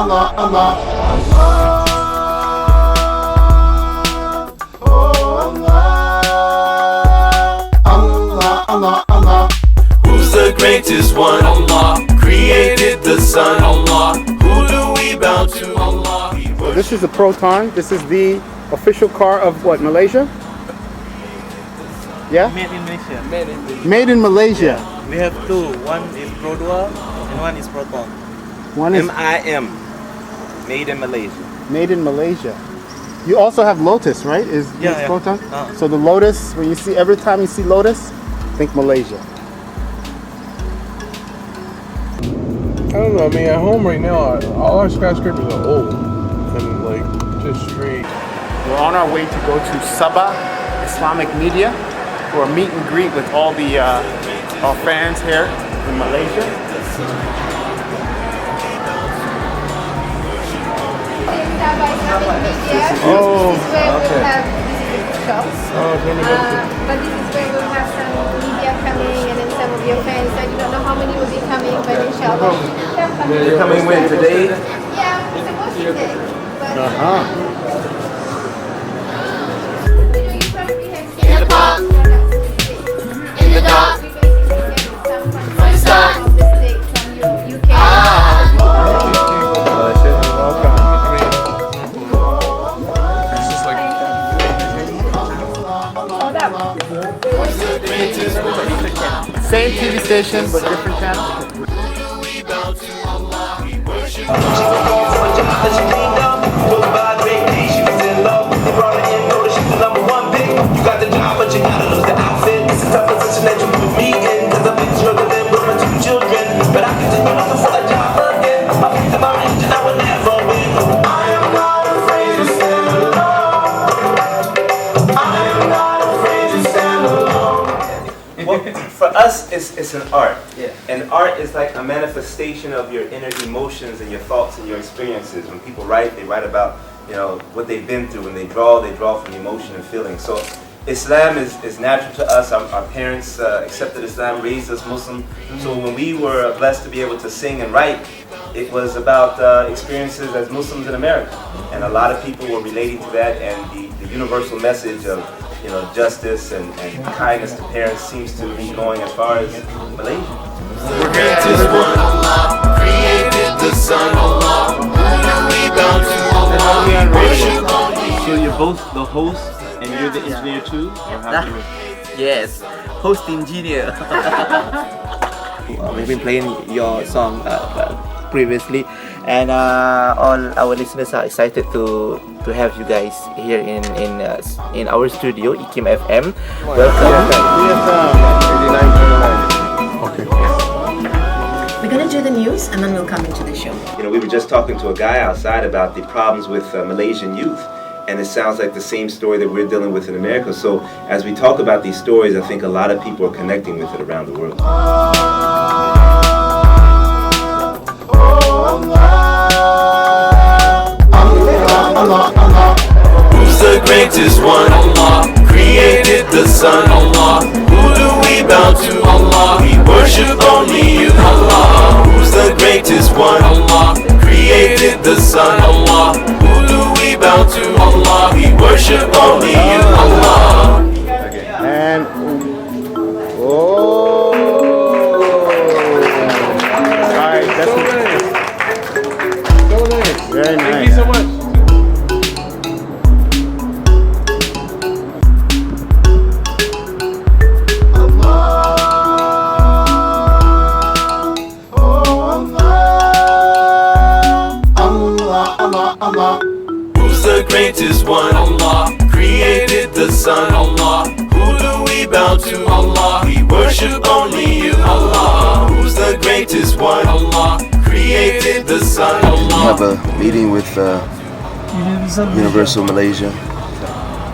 Allah, Allah. Allah, Allah. Who's the greatest one? Allah created the sun. Allah, who do we bow to? Allah. So this is the Proton. This is the official car of what, Malaysia? Yeah? Made in Malaysia. Made in Malaysia. We have two. One is Pro Dual and one is Proton. One is MIM. Made in Malaysia. made in Malaysia. You also have Lotus, right? Is Yeah. Proton? So the Lotus, when you see, every time you see Lotus, think Malaysia. I don't know. I mean, at home right now, all our skyscrapers are old and like just straight. We're on our way to go to Sabah Islamic Media for a meet and greet with all the our fans here in Malaysia. Oh, okay. Shop. Oh, it's only But this is where we'll have some media coming and then some of your fans. I do not know how many will be coming, but inshallah. They're coming when? Today? Yeah, it's supposed to be. But you probably have seen In the park, in the dark, from the start of the state from UK. Same TV station, but different channel. For us, it's an art. Yeah. And art is like a manifestation of your inner emotions and your thoughts and your experiences. When people write, they write about, you know, what they've been through. When they draw from emotion and feeling. So Islam is natural to us. Our parents accepted Islam, raised us Muslim. So when we were blessed to be able to sing and write, it was about experiences as Muslims in America. And a lot of people were relating to that, and the universal message of, you know, justice and kindness to parents seems to be going as far as Malaysia. the greatest one. Allah created the sun. Allah, who do we bow to? Allah, we worship only. So you're both the host and you're the engineer too? Or how do you... Yes, host engineer. We've been playing your song previously, and all our listeners are excited to have you guys here in our studio, IIUM FM. Welcome. We're gonna do the news and then we'll come into the show. You know, we were just talking to a guy outside about the problems with Malaysian youth. And it sounds like the same story that we're dealing with in America. So as we talk about these stories, I think a lot of people are connecting with it around the world. Who's the greatest one? Allah created the sun. Allah, who do we bow to? Allah, we worship only you. Allah, who's the greatest one? Allah created the sun. Allah, who do we bow to? Allah, we worship only you. Allah. And oh, alright, that's So nice. So nice. very nice. Thank you so much. Who's the greatest one? Allah created the sun. Allah, who do we bow to? Allah, we worship only you. Allah, who's the greatest one? Allah created the sun. Allah. Have a meeting with Universal Malaysia.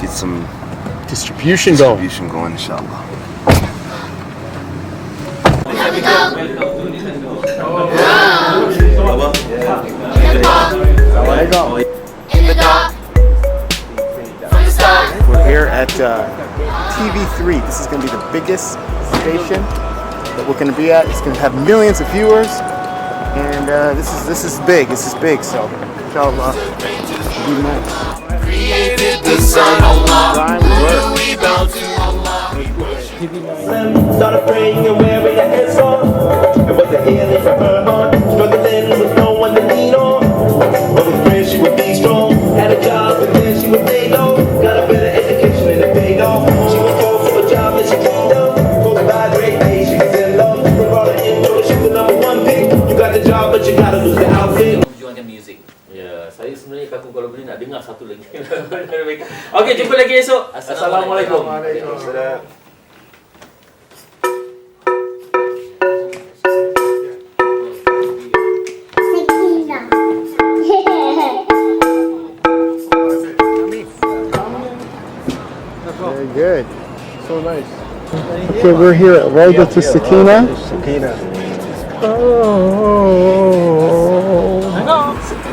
Get some Distribution going. inshallah. There you go. In the dark, from the start. We're here at TV3. This is going to be the biggest station that we're going to be at. It's going to have millions of viewers. And this is big. This is big. So inshallah, be nice. Created the sun, Allah. Who do we bow to, Allah? Started praying and wearing a headstone. It was a healing from her heart. Struggling with no one to lean on. But with friends she would be strong. Had a job and then she would lay low. Got a better education and it paid off. She was called for a job and she cleaned up. Goes by great days, she was in love. We brought her in, know that she was number one pick. You got the job but you gotta lose the outfit. Perjuangkan muzik. Ya, saya sebenarnya kaku kalau boleh nak dengar satu lagi. Okey, jumpa lagi esok. Assalamualaikum. Waalaikumsalam. Very good. So nice. Okay, we're here at Roda to Sakina. Sakina. Oh.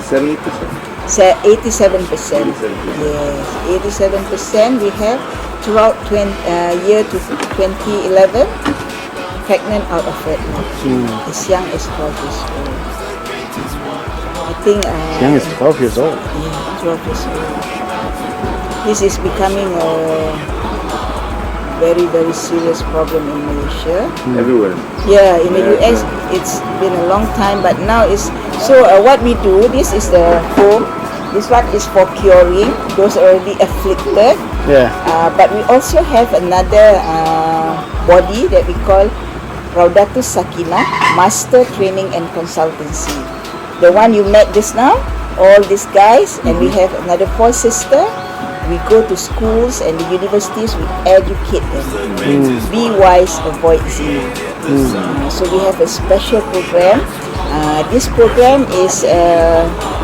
70%. 87%. Yes, 87% we have throughout year to 2011 pregnant out of wedlock. As young as 12 years old. I think. As young as 12 years old. Yeah, 12 years old. This is becoming a very, very serious problem in Malaysia. Everywhere. Yeah, in the US it's been a long time, but now it's so. What we do, this is the home. This one is for curing those already afflicted. Yeah. But we also have another body that we call Raudatus Sakina, Master Training and Consultancy. The one you met just now, all these guys, and we have another 4 sisters. We go to schools and the universities, we educate them. Be wise, avoid sin. So we have a special program. This program is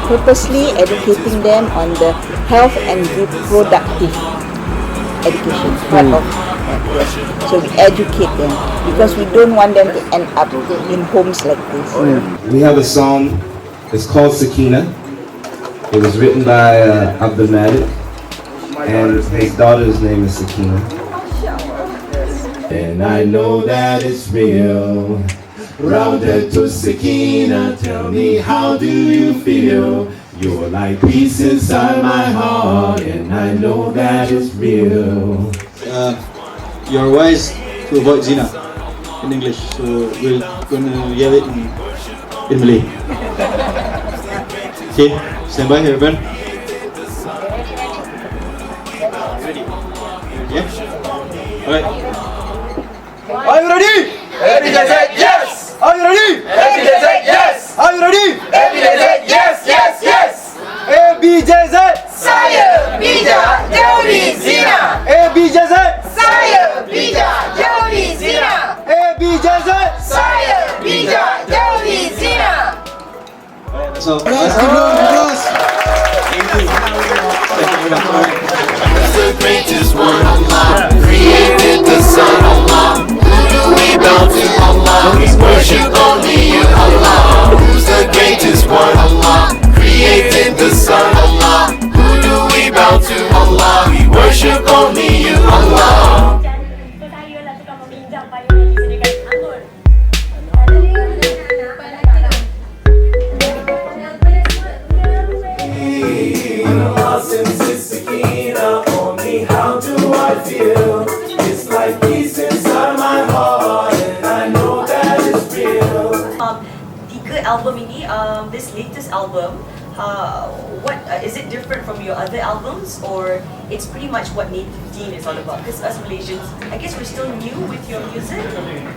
purposely educating them on the health and reproductive education part of yes. So we educate them because we don't want them to end up in homes like this. We have a song. It's called Sakina. It was written by Abdul Malik. And his daughter's name is Sakina. And I know that it's real. Rounded to Sakina, tell me how do you feel? You're like peace inside my heart, and I know that it's real. You're wise to avoid zina in English, so we're gonna yell it in Malay. Okay, stand by here, everyone. Yeah? Alright. Are you ready? Everybody said yes! Are you ready? Everybody said yes! Are you ready? Everybody said yes, yes, yes! ABJZ! Saya bijak jauhi zina! ABJZ! Saya bijak jauhi zina! ABJZ! Saya bijak jauhi zina! So, let's give round of applause. Thank you. Who's the greatest one? Allah created the sun. Allah, who do we bow to? Allah, we worship only you. Allah, who's the greatest one? Allah created the sun. Allah, who do we bow to? Allah, we worship only you. Allah. Since it's Sakina on me, how do I feel? It's like peace inside my heart, and I know that it's real. Tiga album ini, this latest album, what is it different from your other albums, or it's pretty much what Deen is all about? Because us Malaysians, I guess we're still new with your music.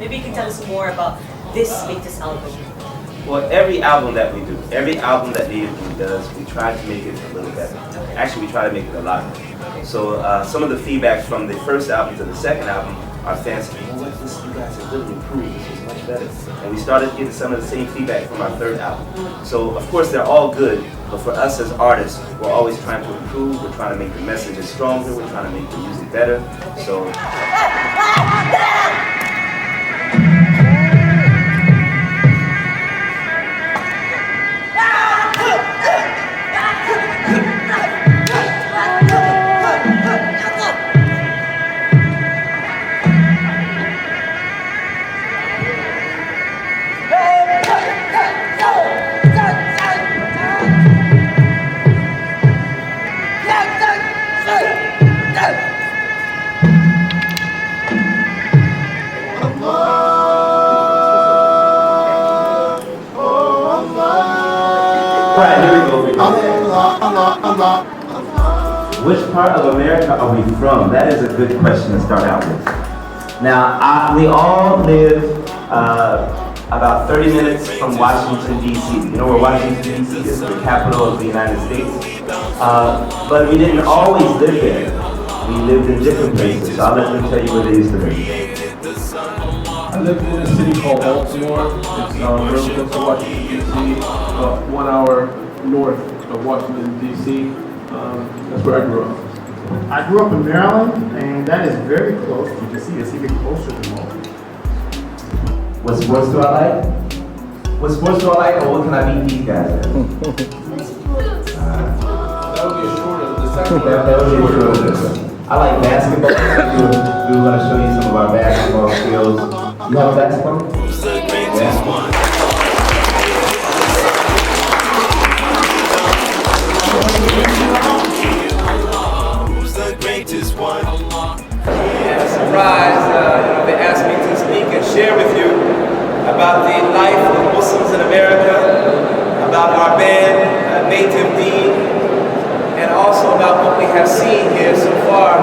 Maybe you can tell us more about this latest album. Well, every album that we do, every album that Deen does, we try to make it a little better. Actually, we try to make it a lot better. So some of the feedback from the first album to the second album, our fans said, you know what, you guys have really improved, this is much better. And we started getting some of the same feedback from our third album. So of course they're all good, but for us as artists, we're always trying to improve, we're trying to make the messages stronger, we're trying to make the music better. So Which part of America are we from? That is a good question to start out with. Now, we all live about 30 minutes from Washington, D.C. You know where Washington, D.C. is, the capital of the United States? But we didn't always live there. We lived in different places, so I'll let them tell you where they used to live. I lived in a city called Baltimore. It's real close to Washington, D.C., 1 hour north of Washington, D.C. That's where I grew up. I grew up in Maryland, and that is very close. You can see it's even closer than Baltimore. What sports do I like? What sports do I like, or what can I beat these guys at? That would be a short of the second one. That would be a short of this one. I like basketball. We were going to show you some of our basketball skills. You have basketball? Yeah. And a surprise, they asked me to speak and share with you about the life of Muslims in America, about our band, Native Deen, and also about what we have seen here so far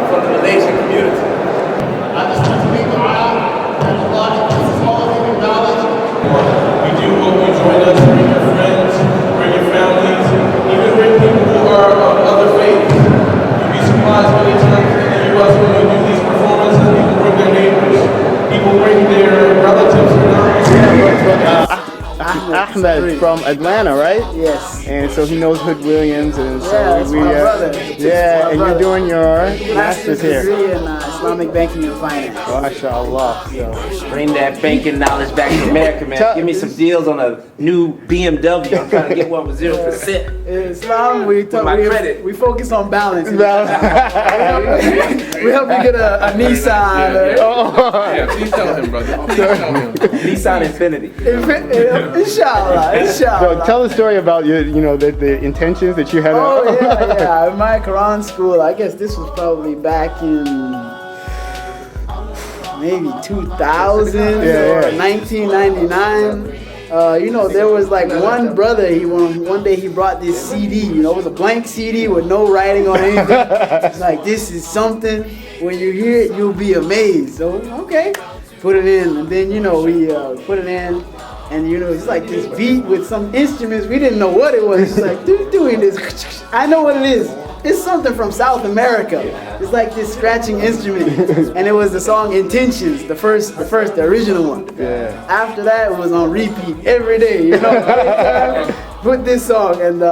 from the Malaysian community. I just want to make dua that Allah gives us all human knowledge. We do hope you join us, bring your friends, bring your families, even bring people who are of other faiths. You'd be surprised many times in the U.S. when we do these performances, people bring their neighbors, people bring their relatives who are not. Ahmed from Atlanta, right? Yes. And so he knows Hood Williams, and so that's my brother. Yeah, and you're doing your master's here. degree in Islamic banking and finance. MashaAllah. So. Bring that banking knowledge back to America, man. Give me some deals on a new BMW. I'm trying to get one with 0%. In Islam, we focus on balance. We help you get a Nissan. Yeah, please tell him, brother. Please tell him. Nissan Infinity. Inshallah. So tell the story about your, the intentions that you had. Yeah. In my Quran school, I guess this was probably back in maybe 2000 or 1999. There was like one brother, one day he brought this CD, it was a blank CD with no writing on anything. It's like, this is something, when you hear it, you'll be amazed. So, okay, put it in, and then, we put it in, and it's like this beat with some instruments, we didn't know what it was. It's like, doing this, I know what it is. It's something from South America. It's like this scratching instrument. And it was the song Intentions, the original one. Yeah. After that, it was on repeat every day, Put this song, and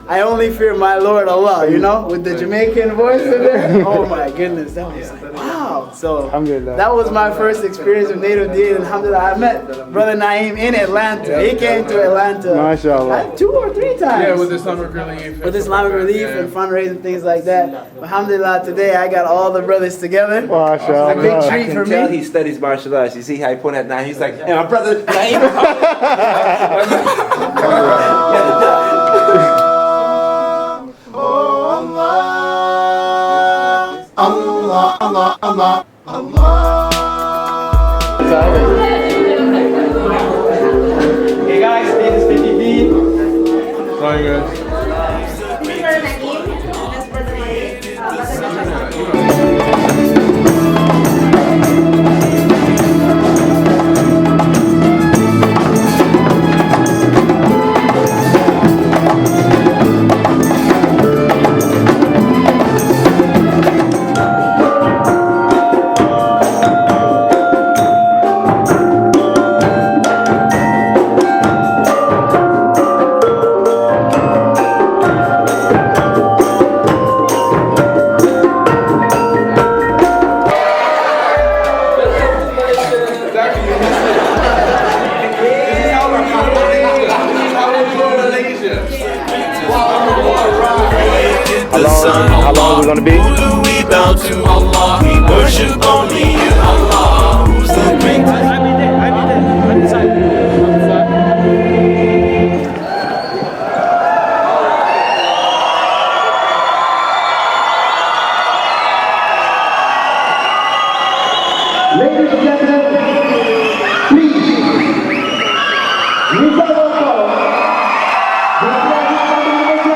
I only fear my Lord Allah, with the Jamaican voice in there. Oh my goodness, that was like, wow. So that was my first experience with Native Deen. Alhamdulillah, I met Brother Naeem in Atlanta. He came to Atlanta MashaAllah. 2 or 3 times. Yeah, with Islamic Relief. With Islamic Relief and fundraising, things like that. Alhamdulillah, today I got all the brothers together. MashaAllah. It's a big treat for me. He studies martial arts. You see how he pointed at Naeem? He's like, hey, my brother Naeem. Hey guys, this is 50 Deen. Sorry, guys. This is Brother Naeem. That's Brother Naeem. How long are we going to be? Who do we bow to? Allah. We worship only you. Allah. Who's the greatest? Ladies and gentlemen, please, we welcome the President of Malaysia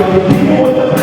All the people,